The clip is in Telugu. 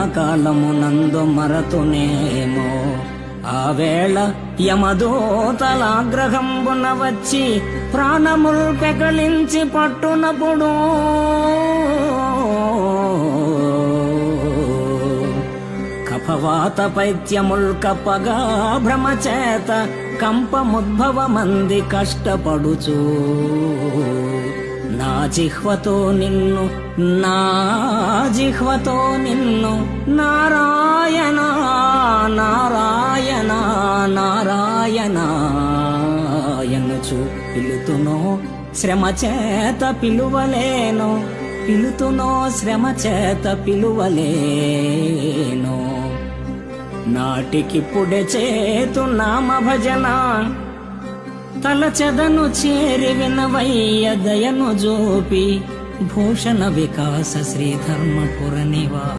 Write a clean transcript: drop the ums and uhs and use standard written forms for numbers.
మరణకాలమునందు మరతునేమో ఆ వేళ యమదూతలాగ్రహంబున వచ్చి ప్రాణముల్ పెకలించి పట్టునప్పుడు కఫవాత పైత్యముల్ కప్పగా భ్రమచేత కంపముద్భవమంది కష్టపడుచు నా జిహ్వతో నిన్ను నారాయణ నారాయణ నారాయణ ఎనుచు పిలుతునో శ్రమచేత పిలువలేను నాటికిప్పుడే చేతు నామ భజన తలచెదను చేరి వినవయ్య దయను జోపి భూషణ వికాస శ్రీధర్మపుర నివా